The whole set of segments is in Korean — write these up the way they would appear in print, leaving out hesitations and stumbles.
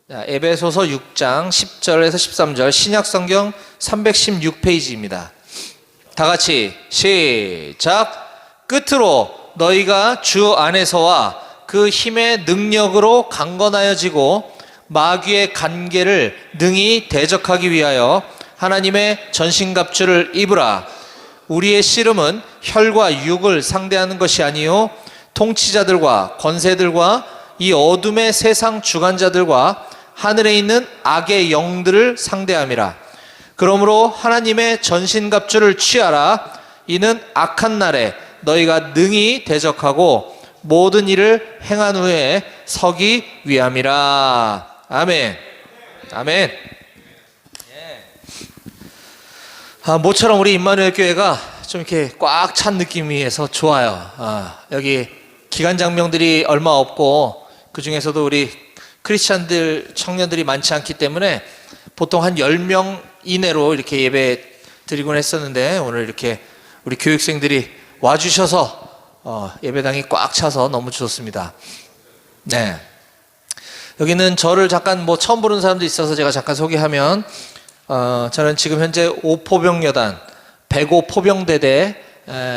자, 에베소서 6장 10절에서 13절 신약성경 316페이지입니다. 다 같이 시작. 끝으로 너희가 주 안에서와 그 힘의 능력으로 강건하여지고 마귀의 간계를 능히 대적하기 위하여 하나님의 전신갑주를 입으라. 우리의 씨름은 혈과 육을 상대하는 것이 아니요 통치자들과 권세들과 이 어둠의 세상 주관자들과 하늘에 있는 악의 영들을 상대함이라. 그러므로 하나님의 전신갑주를 취하라. 이는 악한 날에 너희가 능히 대적하고 모든 일을 행한 후에 서기 위함이라. 아멘. 아멘. 모처럼 우리 임마누엘 교회가 좀 이렇게 꽉 찬 느낌이어서 좋아요. 여기 기관 장병들이 얼마 없고 그 중에서도 우리 크리스찬들 청년들이 많지 않기 때문에 보통 한 10명 이내로 이렇게 예배 드리곤 했었는데 오늘 이렇게 우리 교육생들이 와주셔서 예배당이 꽉 차서 너무 좋습니다. 네. 여기는 저를 잠깐 처음 보는 사람도 있어서 제가 잠깐 소개하면 저는 지금 현재 5포병여단 105포병대대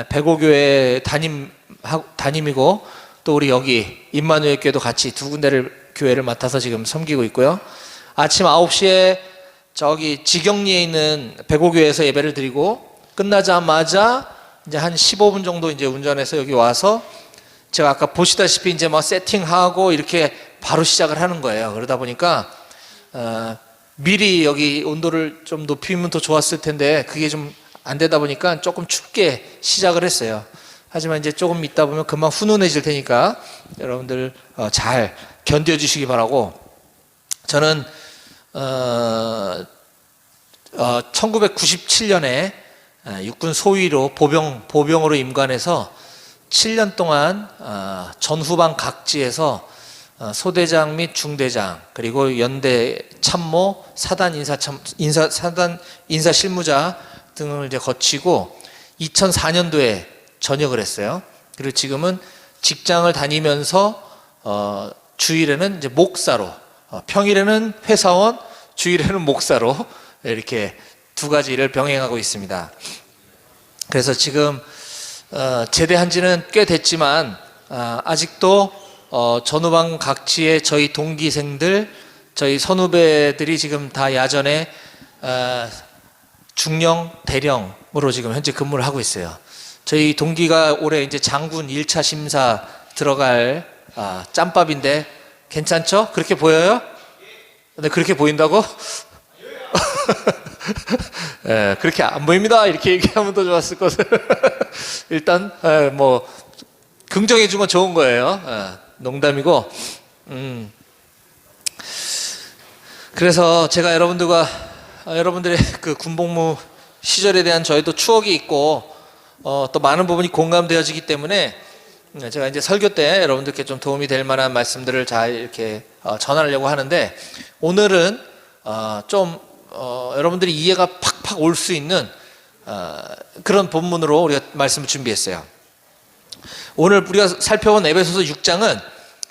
105교회 담임이고 또 우리 여기 임마누엘 교회도 같이 두 군데를 교회를 맡아서 지금 섬기고 있고요. 아침 9시에 저기 지경리에 있는 105교회에서 예배를 드리고 끝나자마자 이제 한 15분 정도 이제 운전해서 여기 와서 제가 아까 보시다시피 이제 세팅하고 이렇게 바로 시작을 하는 거예요. 그러다 보니까 미리 여기 온도를 좀 높이면 더 좋았을 텐데 그게 좀 안 되다 보니까 조금 춥게 시작을 했어요. 하지만 이제 조금 있다 보면 금방 훈훈해질 테니까 여러분들 잘 견뎌주시기 바라고. 저는 1997년에 육군 소위로 보병으로 임관해서 7년 동안 전후방 각지에서 소대장 및 중대장 그리고 연대 참모 사단 인사 실무자 등을 이제 거치고 2004년도에 전역을 했어요. 그리고 지금은 직장을 다니면서 주일에는 이제 목사로, 평일에는 회사원, 주일에는 목사로 이렇게 두 가지 일을 병행하고 있습니다. 그래서 지금 제대한 지는 꽤 됐지만 아직도 전후방 각지의 저희 동기생들, 저희 선후배들이 지금 다 야전에 중령, 대령으로 지금 현재 근무를 하고 있어요. 저희 동기가 올해 이제 장군 1차 심사 들어갈 짬밥인데 괜찮죠? 그렇게 보여요? 근데 그렇게 보인다고? 예, 그렇게 안 보입니다. 이렇게 얘기하면 더 좋았을 것을. 일단 긍정해 준 건 좋은 거예요. 농담이고. 그래서 제가 여러분들의 그 군복무 시절에 대한 저희도 추억이 있고 또 많은 부분이 공감되어지기 때문에 제가 이제 설교 때 여러분들께 좀 도움이 될 만한 말씀들을 잘 이렇게 전하려고 하는데 오늘은 좀 여러분들이 이해가 팍팍 올 수 있는 그런 본문으로 우리가 말씀을 준비했어요. 오늘 우리가 살펴본 에베소서 6장은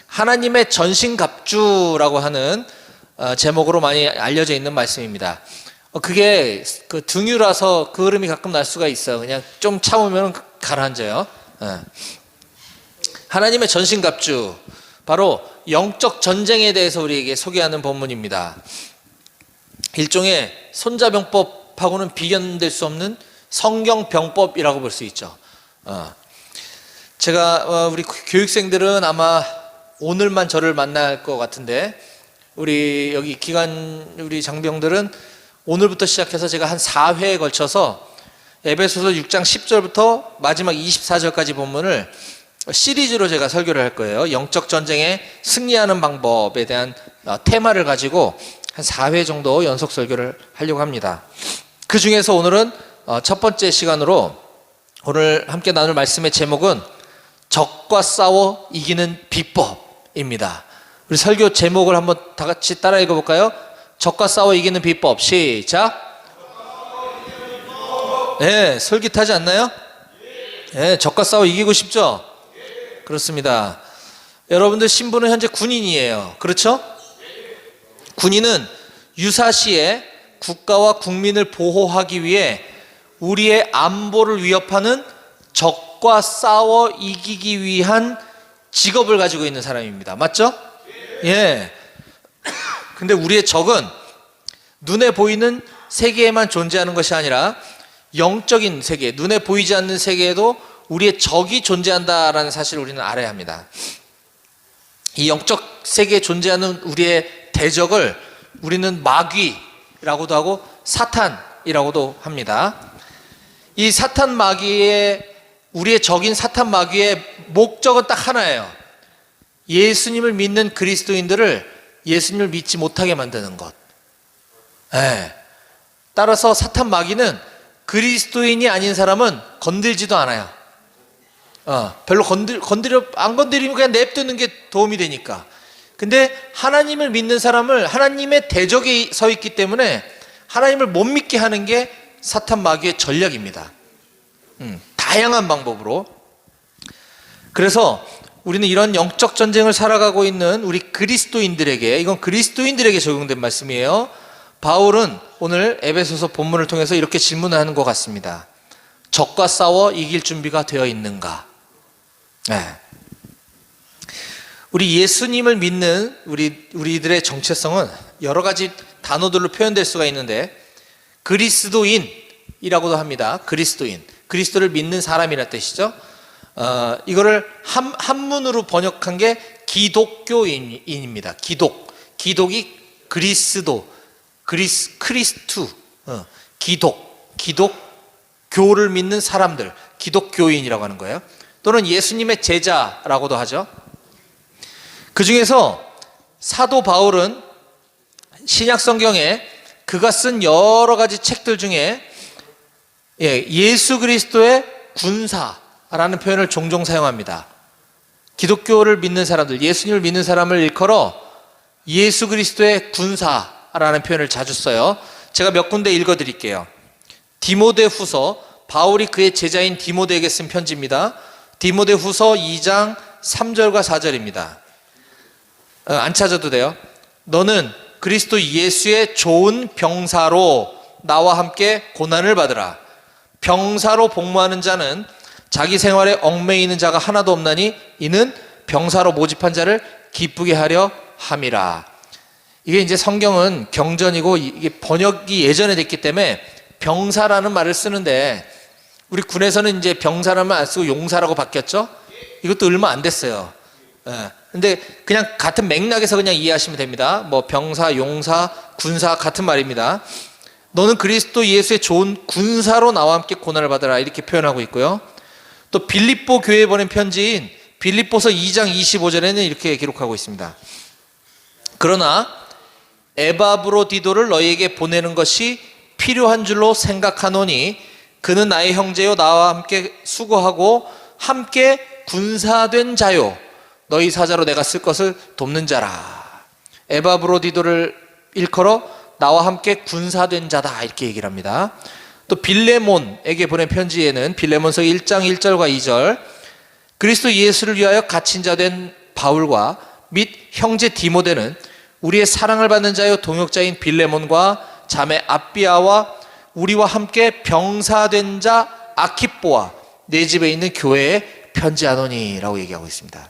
하나님의 전신갑주라고 하는 제목으로 많이 알려져 있는 말씀입니다. 그게 그 등유라서 그 흐름이 가끔 날 수가 있어요. 그냥 좀 참으면 가라앉아요. 하나님의 전신갑주, 바로 영적 전쟁에 대해서 우리에게 소개하는 본문입니다. 일종의 손자병법하고는 비견될 수 없는 성경병법이라고 볼 수 있죠. 제가 우리 교육생들은 아마 오늘만 저를 만날 것 같은데 우리 여기 우리 장병들은 오늘부터 시작해서 제가 한 4회에 걸쳐서 에베소서 6장 10절부터 마지막 24절까지 본문을 시리즈로 제가 설교를 할 거예요. 영적 전쟁에 승리하는 방법에 대한 테마를 가지고 한 4회 정도 연속 설교를 하려고 합니다. 그 중에서 오늘은 첫 번째 시간으로 오늘 함께 나눌 말씀의 제목은 적과 싸워 이기는 비법입니다. 우리 설교 제목을 한번 다 같이 따라 읽어볼까요? 적과 싸워 이기는 비법. 시작. 네, 솔깃하지 않나요? 네, 적과 싸워 이기고 싶죠? 그렇습니다. 여러분들 신분은 현재 군인이에요. 그렇죠? 군인은 유사시에 국가와 국민을 보호하기 위해 우리의 안보를 위협하는 적과 싸워 이기기 위한 직업을 가지고 있는 사람입니다. 맞죠? 예. 근데 우리의 적은 눈에 보이는 세계에만 존재하는 것이 아니라 영적인 세계, 눈에 보이지 않는 세계에도 우리의 적이 존재한다라는 사실을 우리는 알아야 합니다. 이 영적 세계에 존재하는 우리의 대적을 우리는 마귀라고도 하고 사탄이라고도 합니다. 이 사탄 마귀의, 우리의 적인 사탄 마귀의 목적은 딱 하나예요. 예수님을 믿는 그리스도인들을 예수님을 믿지 못하게 만드는 것. 예. 따라서 사탄 마귀는 그리스도인이 아닌 사람은 건들지도 않아요. 별로 안 건드리면 그냥 냅두는 게 도움이 되니까. 근데 하나님을 믿는 사람을 하나님의 대적에 서 있기 때문에 하나님을 못 믿게 하는 게 사탄 마귀의 전략입니다. 다양한 방법으로. 그래서 우리는 이런 영적 전쟁을 살아가고 있는 우리 그리스도인들에게, 이건 그리스도인들에게 적용된 말씀이에요. 바울은 오늘 에베소서 본문을 통해서 이렇게 질문하는 것 같습니다. 적과 싸워 이길 준비가 되어 있는가? 네. 우리 예수님을 믿는 우리들의 정체성은 여러 가지 단어들로 표현될 수가 있는데, 그리스도인이라고도 합니다. 그리스도인, 그리스도를 믿는 사람이라는 뜻이죠. 이거를 한문으로 번역한 게 기독교인입니다. 기독이 그리스도, 크리스투, 기독교를 믿는 사람들, 기독교인이라고 하는 거예요. 또는 예수님의 제자라고도 하죠. 그 중에서 사도 바울은 신약 성경에 그가 쓴 여러 가지 책들 중에 예수 그리스도의 군사라는 표현을 종종 사용합니다. 기독교를 믿는 사람들, 예수님을 믿는 사람을 일컬어 예수 그리스도의 군사라는 표현을 자주 써요. 제가 몇 군데 읽어드릴게요. 디모데후서, 바울이 그의 제자인 디모데에게 쓴 편지입니다. 디모데후서 2장 3절과 4절입니다. 안 찾아도 돼요. 너는 그리스도 예수의 좋은 병사로 나와 함께 고난을 받으라. 병사로 복무하는 자는 자기 생활에 얽매이는 자가 하나도 없나니 이는 병사로 모집한 자를 기쁘게 하려 함이라. 이게 이제 성경은 경전이고 이게 번역이 예전에 됐기 때문에 병사라는 말을 쓰는데, 우리 군에서는 이제 병사라는 말 안 쓰고 용사라고 바뀌었죠. 이것도 얼마 안 됐어요. 근데 그냥 같은 맥락에서 그냥 이해하시면 됩니다. 뭐 병사, 용사, 군사 같은 말입니다. 너는 그리스도 예수의 좋은 군사로 나와 함께 고난을 받으라, 이렇게 표현하고 있고요. 또 빌립보 교회에 보낸 편지인 빌립보서 2장 25절에는 이렇게 기록하고 있습니다. 그러나 에바브로디도를 너희에게 보내는 것이 필요한 줄로 생각하노니 그는 나의 형제요 나와 함께 수고하고 함께 군사된 자요 너희 사자로 내가 쓸 것을 돕는 자라. 에바브로디도를 일컬어 나와 함께 군사된 자다, 이렇게 얘기를 합니다. 또 빌레몬에게 보낸 편지에는 빌레몬서 1장 1절과 2절, 그리스도 예수를 위하여 갇힌 자 된 바울과 및 형제 디모데는 우리의 사랑을 받는 자요 동역자인 빌레몬과 자매 아비아와 우리와 함께 병사된 자 아키뽀와 내 집에 있는 교회에 편지하노니 라고 얘기하고 있습니다.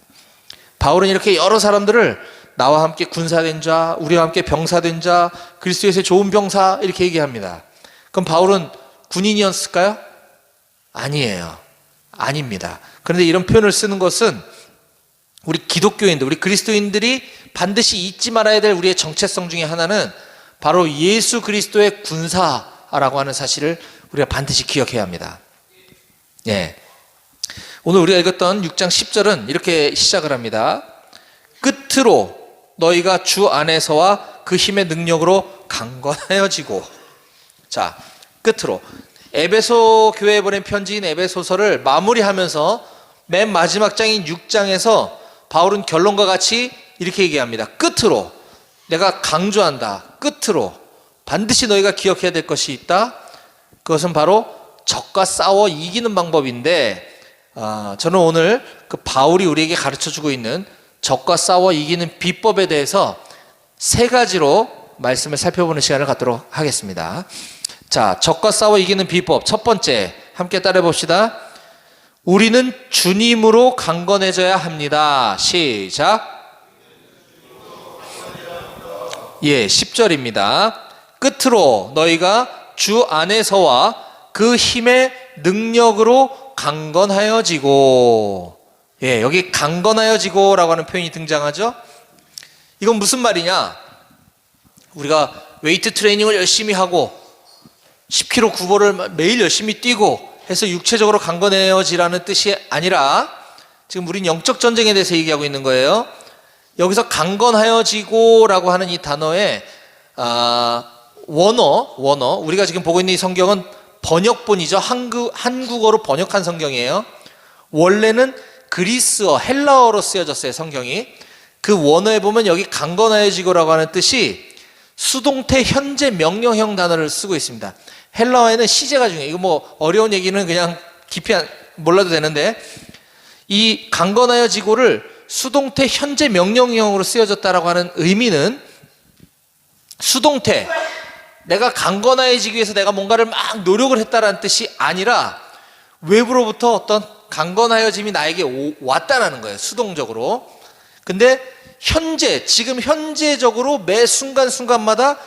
바울은 이렇게 여러 사람들을 나와 함께 군사된 자, 우리와 함께 병사된 자, 그리스도에서의 좋은 병사, 이렇게 얘기합니다. 그럼 바울은 군인이었을까요? 아니에요. 아닙니다. 그런데 이런 표현을 쓰는 것은 우리 기독교인들, 우리 그리스도인들이 반드시 잊지 말아야 될 우리의 정체성 중에 하나는 바로 예수 그리스도의 군사라고 하는 사실을 우리가 반드시 기억해야 합니다. 예. 오늘 우리가 읽었던 6장 10절은 이렇게 시작을 합니다. 끝으로 너희가 주 안에서와 그 힘의 능력으로 강건하여지고. 자, 끝으로 에베소 교회에 보낸 편지인 에베소서를 마무리하면서 맨 마지막 장인 6장에서 바울은 결론과 같이 이렇게 얘기합니다. 끝으로, 내가 강조한다. 끝으로 반드시 너희가 기억해야 될 것이 있다. 그것은 바로 적과 싸워 이기는 방법인데, 저는 오늘 그 바울이 우리에게 가르쳐주고 있는 적과 싸워 이기는 비법에 대해서 세 가지로 말씀을 살펴보는 시간을 갖도록 하겠습니다. 자, 적과 싸워 이기는 비법 첫 번째, 함께 따라해 봅시다. 우리는 주님으로 강건해져야 합니다. 시작. 예, 10절입니다. 끝으로 너희가 주 안에서와 그 힘의 능력으로 강건하여지고. 예, 여기 강건하여지고라고 하는 표현이 등장하죠. 이건 무슨 말이냐? 우리가 웨이트 트레이닝을 열심히 하고 10km 구보를 매일 열심히 뛰고 해서 육체적으로 강건해지라는 뜻이 아니라, 지금 우린 영적 전쟁에 대해서 얘기하고 있는 거예요. 여기서 강건하여지고라고 하는 이 단어의 원어, 우리가 지금 보고 있는 이 성경은 번역본이죠. 한국어로 번역한 성경이에요. 원래는 그리스어, 헬라어로 쓰여졌어요, 성경이. 그 원어에 보면 여기 강건하여지고라고 하는 뜻이 수동태 현재 명령형 단어를 쓰고 있습니다. 헬라어에는 시제가 중요해요. 이거 뭐 어려운 얘기는 그냥 깊이 몰라도 되는데, 이 강건하여지고를 수동태 현재 명령형으로 쓰여졌다라고 하는 의미는, 수동태, 내가 강건해지기 위해서 내가 뭔가를 막 노력을 했다라는 뜻이 아니라 외부로부터 어떤 강건하여짐이 나에게 왔다라는 거예요, 수동적으로. 근데 지금 현재적으로 매 순간순간마다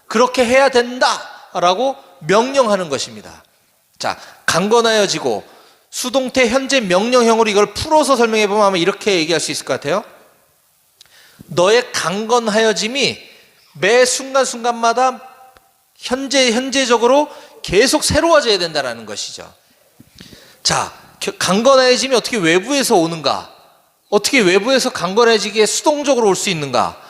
그렇게 해야 된다라고 명령하는 것입니다. 자, 강건하여지고, 수동태 현재 명령형으로 이걸 풀어서 설명해 보면 아마 이렇게 얘기할 수 있을 것 같아요. 너의 강건하여짐이 매 순간순간마다 현재적으로 계속 새로워져야 된다는 것이죠. 자, 강건해짐이 어떻게 외부에서 오는가? 어떻게 외부에서 강건해지기에 수동적으로 올 수 있는가?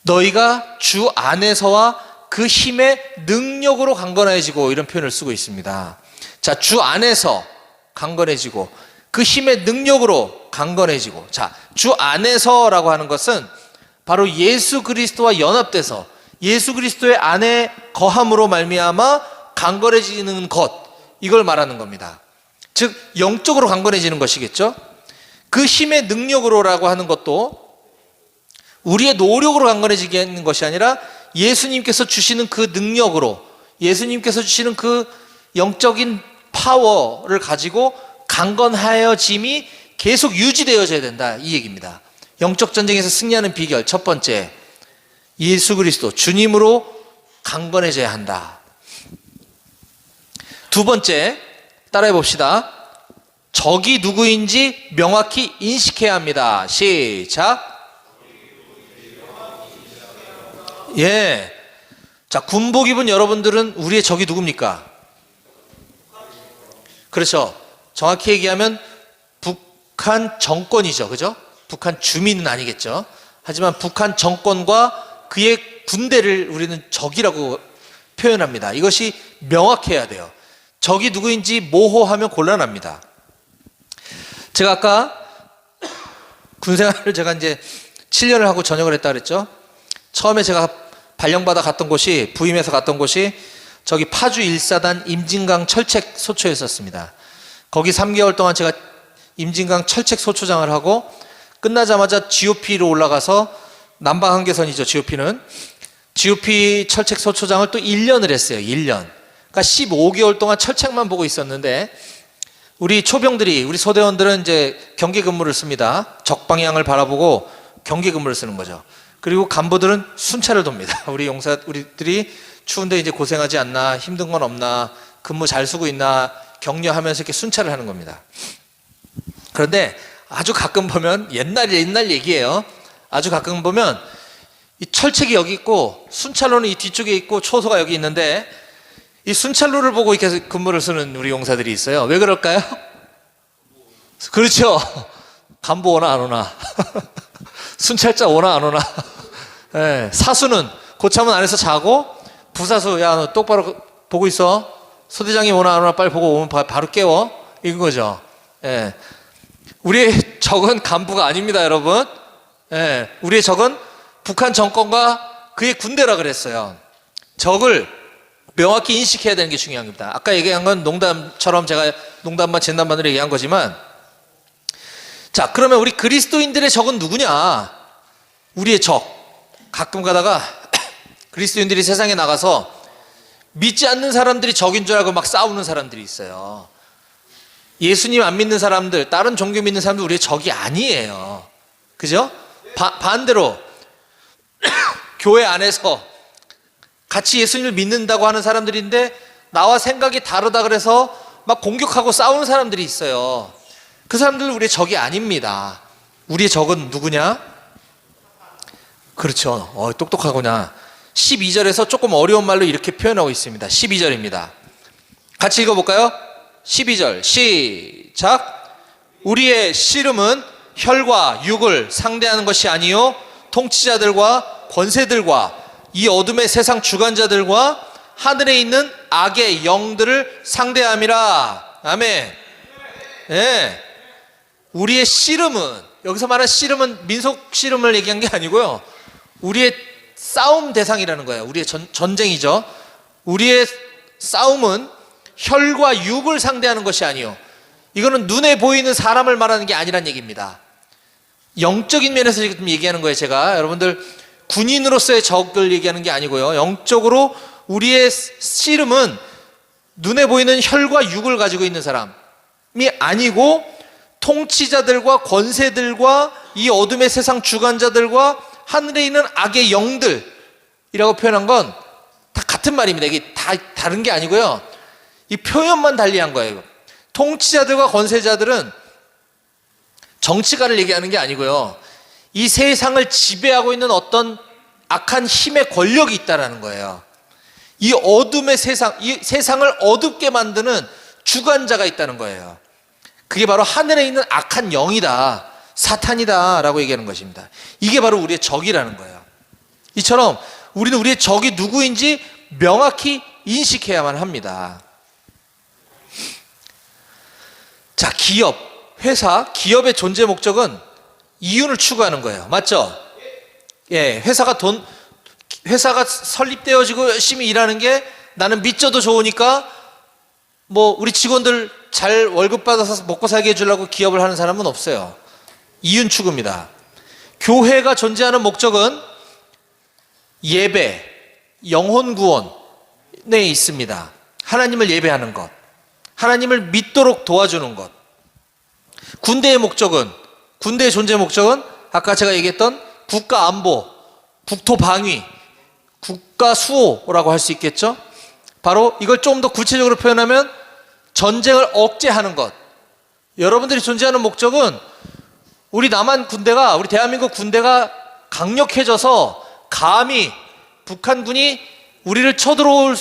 너희가 주 안에서와 그 힘의 능력으로 강건해지고, 이런 표현을 쓰고 있습니다. 자, 주 안에서 강건해지고 그 힘의 능력으로 강건해지고. 자, 주 안에서라고 하는 것은 바로 예수 그리스도와 연합돼서 예수 그리스도의 안에 거함으로 말미암아 강건해지는 것, 이걸 말하는 겁니다. 즉 영적으로 강건해지는 것이겠죠. 그 힘의 능력으로라고 하는 것도 우리의 노력으로 강건해지게 하는 것이 아니라 예수님께서 주시는 그 능력으로, 예수님께서 주시는 그 영적인 파워를 가지고 강건하여짐이 계속 유지되어져야 된다, 이 얘기입니다. 영적 전쟁에서 승리하는 비결 첫 번째, 예수 그리스도 주님으로 강건해져야 한다. 두 번째, 따라해 봅시다. 적이 누구인지 명확히 인식해야 합니다. 시작. 예. 자, 군복 입은 여러분들은 우리의 적이 누굽니까? 그렇죠. 정확히 얘기하면 북한 정권이죠. 그죠? 북한 주민은 아니겠죠. 하지만 북한 정권과 그의 군대를 우리는 적이라고 표현합니다. 이것이 명확해야 돼요. 적이 누구인지 모호하면 곤란합니다. 제가 아까 군생활을 제가 이제 7년을 하고 전역을 했다 그랬죠. 처음에 제가 발령받아 갔던 곳이, 부임해서 갔던 곳이 저기 파주 1사단 임진강 철책 소초였었습니다. 거기 3개월 동안 제가 임진강 철책 소초장을 하고 끝나자마자 GOP로 올라가서, 남방 한계선이죠, GOP는. GOP 철책 소초장을 또 1년을 했어요. 1년. 그러니까 15개월 동안 철책만 보고 있었는데, 우리 초병들이, 우리 소대원들은 이제 경계 근무를 씁니다. 적방향을 바라보고 경계 근무를 쓰는 거죠. 그리고 간부들은 순찰을 돕니다. 우리들이 추운데 이제 고생하지 않나, 힘든 건 없나, 근무 잘 쓰고 있나 격려하면서 이렇게 순찰을 하는 겁니다. 그런데 아주 가끔 보면, 옛날 얘기예요. 아주 가끔 보면 이 철책이 여기 있고 순찰로는 이 뒤쪽에 있고 초소가 여기 있는데, 이 순찰로를 보고 이렇게 근무를 쓰는 우리 용사들이 있어요. 왜 그럴까요? 그렇죠. 간부 오나 안 오나 순찰자 오나 안 오나. 네. 사수는 고참은 안에서 자고, 부사수, 야 너 똑바로 보고 있어, 소대장이 오나 안 오나 빨리 보고 오면 바로 깨워, 이건 거죠. 네. 우리의 적은 간부가 아닙니다, 여러분. 네. 우리의 적은 북한 정권과 그의 군대라 그랬어요. 적을 명확히 인식해야 되는 게 중요합니다. 아까 얘기한 건 농담처럼 제가 농담반 진담반으로 얘기한 거지만, 자, 그러면 우리 그리스도인들의 적은 누구냐? 우리의 적, 가끔 가다가 그리스도인들이 세상에 나가서 믿지 않는 사람들이 적인 줄 알고 막 싸우는 사람들이 있어요. 예수님 안 믿는 사람들, 다른 종교 믿는 사람들 우리의 적이 아니에요. 그죠? 반대로 교회 안에서 같이 예수님을 믿는다고 하는 사람들인데 나와 생각이 다르다 그래서 막 공격하고 싸우는 사람들이 있어요. 그 사람들은 우리의 적이 아닙니다. 우리의 적은 누구냐? 그렇죠. 똑똑하구나. 12절에서 조금 어려운 말로 이렇게 표현하고 있습니다. 12절입니다. 같이 읽어볼까요? 12절 시작. 우리의 씨름은 혈과 육을 상대하는 것이 아니요 통치자들과 권세들과 이 어둠의 세상 주관자들과 하늘에 있는 악의 영들을 상대함이라. 아멘. 네. 우리의 씨름은, 여기서 말하는 씨름은 민속 씨름을 얘기한 게 아니고요, 우리의 싸움 대상이라는 거예요. 우리의 전쟁이죠. 우리의 싸움은 혈과 육을 상대하는 것이 아니요, 이거는 눈에 보이는 사람을 말하는 게 아니란 얘기입니다. 영적인 면에서 지금 얘기하는 거예요. 제가 여러분들 군인으로서의 적을 얘기하는 게 아니고요, 영적으로 우리의 씨름은 눈에 보이는 혈과 육을 가지고 있는 사람이 아니고 통치자들과 권세들과 이 어둠의 세상 주관자들과 하늘에 있는 악의 영들이라고 표현한 건 다 같은 말입니다. 이게 다 다른 게 아니고요, 이 표현만 달리한 거예요. 통치자들과 권세자들은 정치가를 얘기하는 게 아니고요, 이 세상을 지배하고 있는 어떤 악한 힘의 권력이 있다라는 거예요. 이 어둠의 세상, 이 세상을 어둡게 만드는 주관자가 있다는 거예요. 그게 바로 하늘에 있는 악한 영이다, 사탄이다 라고 얘기하는 것입니다. 이게 바로 우리의 적이라는 거예요. 이처럼 우리는 우리의 적이 누구인지 명확히 인식해야만 합니다. 자, 기업, 회사, 기업의 존재 목적은 이윤을 추구하는 거예요. 맞죠? 예, 회사가 설립되어지고 열심히 일하는 게 나는 믿져도 좋으니까 뭐 우리 직원들 잘 월급 받아서 먹고 살게 해주려고 기업을 하는 사람은 없어요. 이윤 추구입니다. 교회가 존재하는 목적은 예배, 영혼 구원에 있습니다. 하나님을 예배하는 것, 하나님을 믿도록 도와주는 것. 군대의 목적은, 군대의 존재 목적은 아까 제가 얘기했던 국가 안보, 국토 방위, 국가 수호라고 할 수 있겠죠. 바로 이걸 좀 더 구체적으로 표현하면 전쟁을 억제하는 것. 여러분들이 존재하는 목적은 우리 남한 군대가, 우리 대한민국 군대가 강력해져서 감히 북한군이 우리를 쳐들어올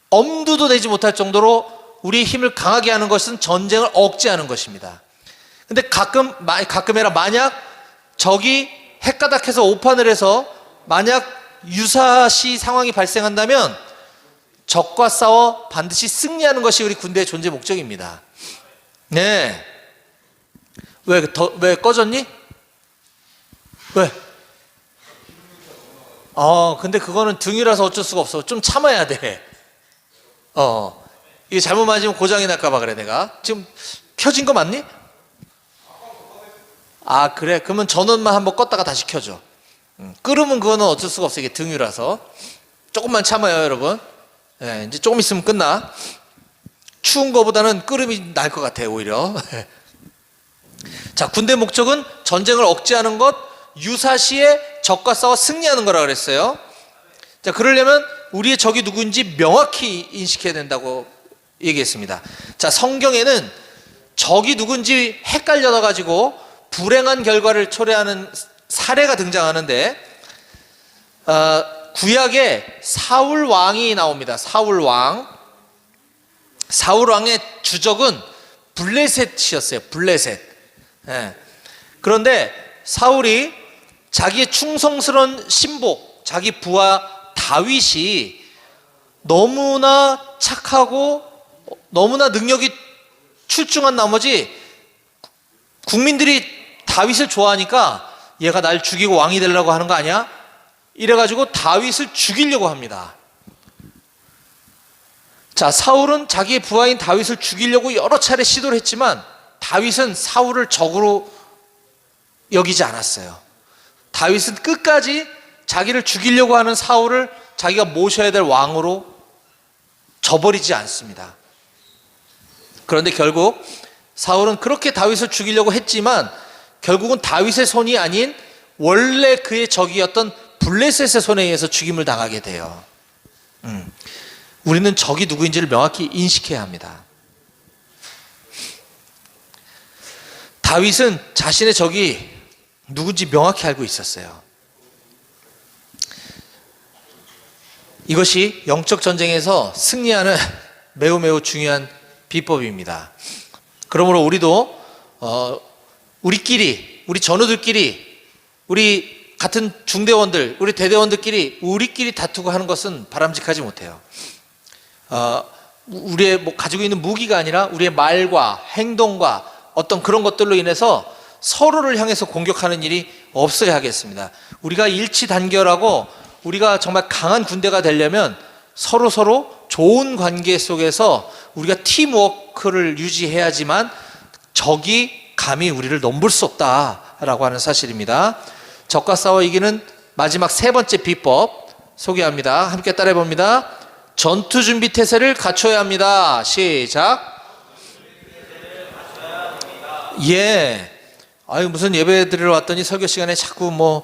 엄두도 내지 못할 정도로 우리의 힘을 강하게 하는 것은 전쟁을 억제하는 것입니다. 근데 가끔이라 만약 적이 핵가닥해서 오판을 해서 만약 유사시 상황이 발생한다면 적과 싸워 반드시 승리하는 것이 우리 군대의 존재 목적입니다. 네. 왜 꺼졌니? 왜? 근데 그거는 등이라서 어쩔 수가 없어. 좀 참아야 돼. 이게 잘못 맞으면 고장이 날까봐 그래. 내가 지금 켜진 거 맞니? 그래. 그러면 전원만 한번 껐다가 다시 켜줘. 끄르면 그거는 어쩔 수가 없어. 이게 등유라서. 조금만 참아요, 여러분. 네, 이제 조금 있으면 끝나. 추운 거보다는 끄름이 날 것 같아요, 오히려. 자, 군대 목적은 전쟁을 억제하는 것, 유사시에 적과 싸워 승리하는 거라 그랬어요. 자, 그러려면 우리의 적이 누구인지 명확히 인식해야 된다고 얘기했습니다. 자, 성경에는 적이 누군지 헷갈려서 가지고 불행한 결과를 초래하는 사례가 등장하는데, 구약에 사울 왕이 나옵니다. 사울 왕. 사울 왕의 주적은 블레셋이었어요. 블레셋. 예. 그런데 사울이 자기의 충성스러운 신복, 자기 부하 다윗이 너무나 착하고 너무나 능력이 출중한 나머지 국민들이 다윗을 좋아하니까 얘가 날 죽이고 왕이 되려고 하는 거 아니야? 이래가지고 다윗을 죽이려고 합니다. 자, 사울은 자기의 부하인 다윗을 죽이려고 여러 차례 시도를 했지만 다윗은 사울을 적으로 여기지 않았어요. 다윗은 끝까지 자기를 죽이려고 하는 사울을 자기가 모셔야 될 왕으로 저버리지 않습니다. 그런데 결국 사울은 그렇게 다윗을 죽이려고 했지만 결국은 다윗의 손이 아닌 원래 그의 적이었던 블레셋의 손에 의해서 죽임을 당하게 돼요. 우리는 적이 누구인지를 명확히 인식해야 합니다. 다윗은 자신의 적이 누군지 명확히 알고 있었어요. 이것이 영적 전쟁에서 승리하는 매우 중요한 비법입니다. 그러므로 우리도 우리 전우들끼리, 우리 같은 중대원들, 우리 대대원들끼리 우리끼리 다투고 하는 것은 바람직하지 못해요. 우리의 가지고 있는 무기가 아니라 우리의 말과 행동과 어떤 그런 것들로 인해서 서로를 향해서 공격하는 일이 없어야 하겠습니다. 우리가 일치단결하고 우리가 정말 강한 군대가 되려면 서로 좋은 관계 속에서 우리가 팀워크를 유지해야지만 적이 감히 우리를 넘볼 수 없다라고 하는 사실입니다. 적과 싸워 이기는 마지막 세 번째 비법 소개합니다. 함께 따라해 봅니다. 전투 준비 태세를 갖춰야 합니다. 시작. 예. 무슨 예배 드리러 왔더니 설교 시간에 자꾸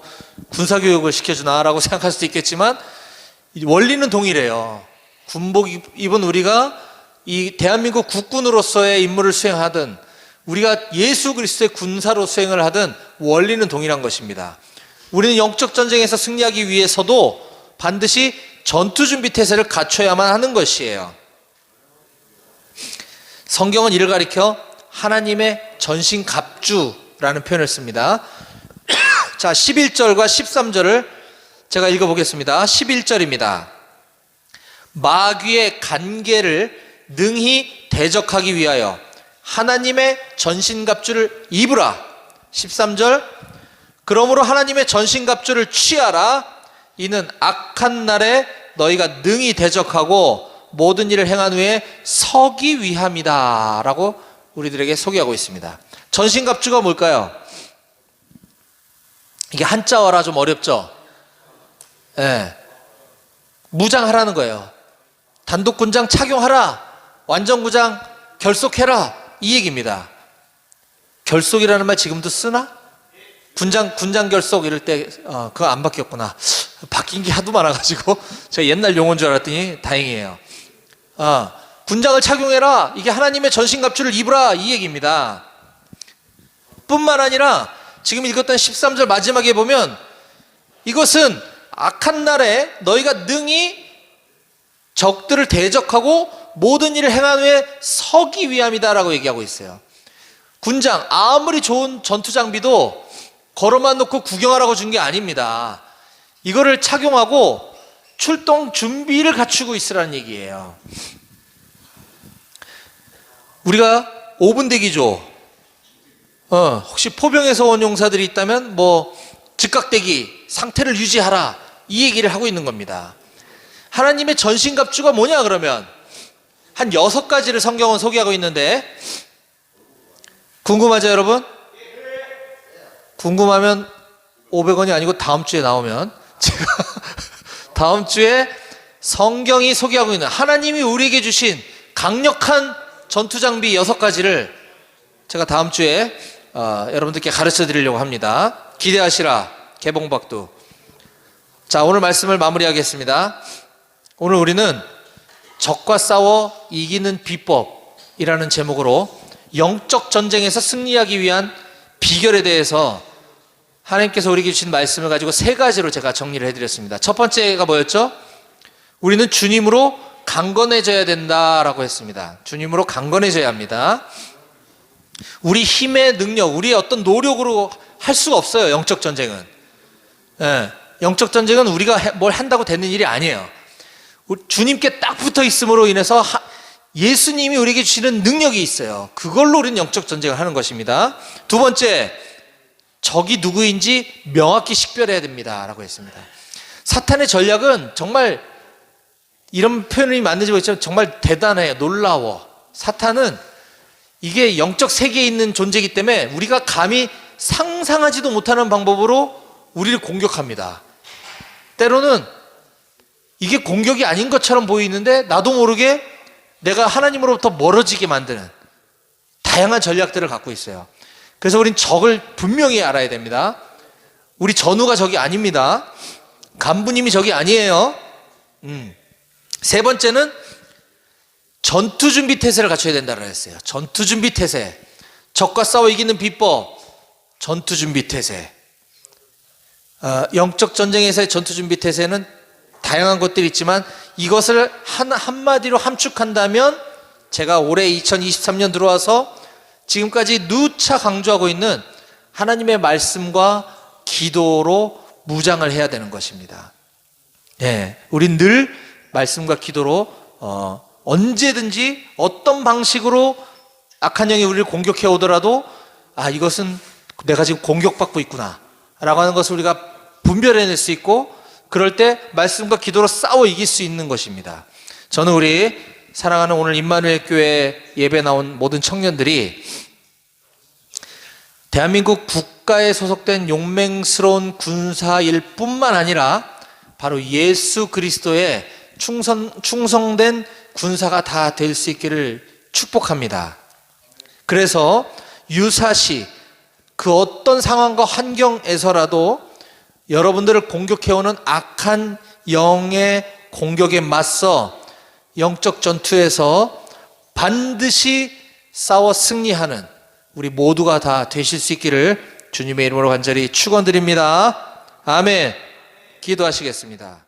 군사교육을 시켜주나라고 생각할 수도 있겠지만 원리는 동일해요. 군복 입은 우리가 이 대한민국 국군으로서의 임무를 수행하든 우리가 예수 그리스도의 군사로 수행을 하든 원리는 동일한 것입니다. 우리는 영적 전쟁에서 승리하기 위해서도 반드시 전투 준비 태세를 갖춰야만 하는 것이에요. 성경은 이를 가리켜 하나님의 전신갑주라는 표현을 씁니다. 자, 11절과 13절을 제가 읽어보겠습니다. 11절입니다. 마귀의 간계를 능히 대적하기 위하여 하나님의 전신갑주를 입으라. 13절. 그러므로 하나님의 전신갑주를 취하라. 이는 악한 날에 너희가 능히 대적하고 모든 일을 행한 후에 서기 위함이다 라고 우리들에게 소개하고 있습니다. 전신갑주가 뭘까요? 이게 한자어라 좀 어렵죠? 예. 무장하라는 거예요. 단독군장 착용하라. 완전구장 결속해라. 이 얘기입니다. 결속이라는 말 지금도 쓰나? 군장 결속 이럴 때 그거 안 바뀌었구나. 바뀐 게 하도 많아가지고 제가 옛날 용어인 줄 알았더니 다행이에요. 군장을 착용해라. 이게 하나님의 전신갑주를 입으라. 이 얘기입니다. 뿐만 아니라 지금 읽었던 13절 마지막에 보면 이것은 악한 날에 너희가 능히 적들을 대적하고 모든 일을 행한 후에 서기 위함이다 라고 얘기하고 있어요. 군장, 아무리 좋은 전투 장비도 걸어만 놓고 구경하라고 준 게 아닙니다. 이거를 착용하고 출동 준비를 갖추고 있으라는 얘기예요. 우리가 5분 대기조, 혹시 포병에서 온 용사들이 있다면 즉각 대기, 상태를 유지하라, 이 얘기를 하고 있는 겁니다. 하나님의 전신갑주가 뭐냐 그러면 한 6가지를 성경은 소개하고 있는데 궁금하죠 여러분? 궁금하면 500원이 아니고 다음 주에 나오면 제가 다음 주에 성경이 소개하고 있는 하나님이 우리에게 주신 강력한 전투장비 6가지를 제가 다음 주에 여러분들께 가르쳐 드리려고 합니다. 기대하시라. 개봉박두. 자, 오늘 말씀을 마무리하겠습니다. 오늘 우리는 적과 싸워 이기는 비법이라는 제목으로 영적 전쟁에서 승리하기 위한 비결에 대해서 하나님께서 우리에게 주신 말씀을 가지고 3가지로 제가 정리를 해드렸습니다. 첫 번째가 뭐였죠? 우리는 주님으로 강건해져야 된다라고 했습니다. 주님으로 강건해져야 합니다. 우리 힘의 능력, 우리의 어떤 노력으로 할 수가 없어요. 영적 전쟁은. 영적 전쟁은 우리가 뭘 한다고 되는 일이 아니에요. 주님께 딱 붙어 있음으로 인해서 예수님이 우리에게 주시는 능력이 있어요. 그걸로 우리는 영적 전쟁을 하는 것입니다. 두 번째, 적이 누구인지 명확히 식별해야 됩니다 라고 했습니다. 사탄의 전략은 정말 이런 표현이 맞는지 모르겠지만 정말 대단해요. 놀라워. 사탄은 이게 영적 세계에 있는 존재이기 때문에 우리가 감히 상상하지도 못하는 방법으로 우리를 공격합니다. 때로는 이게 공격이 아닌 것처럼 보이는데 나도 모르게 내가 하나님으로부터 멀어지게 만드는 다양한 전략들을 갖고 있어요. 그래서 우린 적을 분명히 알아야 됩니다. 우리 전우가 적이 아닙니다. 간부님이 적이 아니에요. 세 번째는 전투준비 태세를 갖춰야 된다고 했어요. 전투준비 태세. 적과 싸워 이기는 비법. 전투준비 태세. 영적 전쟁에서의 전투준비 태세는 다양한 것들이 있지만 이것을 한마디로 함축한다면 제가 올해 2023년 들어와서 지금까지 누차 강조하고 있는 하나님의 말씀과 기도로 무장을 해야 되는 것입니다. 예, 우린 늘 말씀과 기도로 언제든지 어떤 방식으로 악한 영이 우리를 공격해 오더라도 이것은 내가 지금 공격받고 있구나 라고 하는 것을 우리가 분별해낼 수 있고 그럴 때 말씀과 기도로 싸워 이길 수 있는 것입니다. 저는 우리 사랑하는 오늘 임마누엘 교회 예배 나온 모든 청년들이 대한민국 국가에 소속된 용맹스러운 군사일 뿐만 아니라 바로 예수 그리스도의 충성된 군사가 다 될 수 있기를 축복합니다. 그래서 유사시 그 어떤 상황과 환경에서라도 여러분들을 공격해오는 악한 영의 공격에 맞서 영적 전투에서 반드시 싸워 승리하는 우리 모두가 다 되실 수 있기를 주님의 이름으로 간절히 축원드립니다. 아멘. 기도하시겠습니다.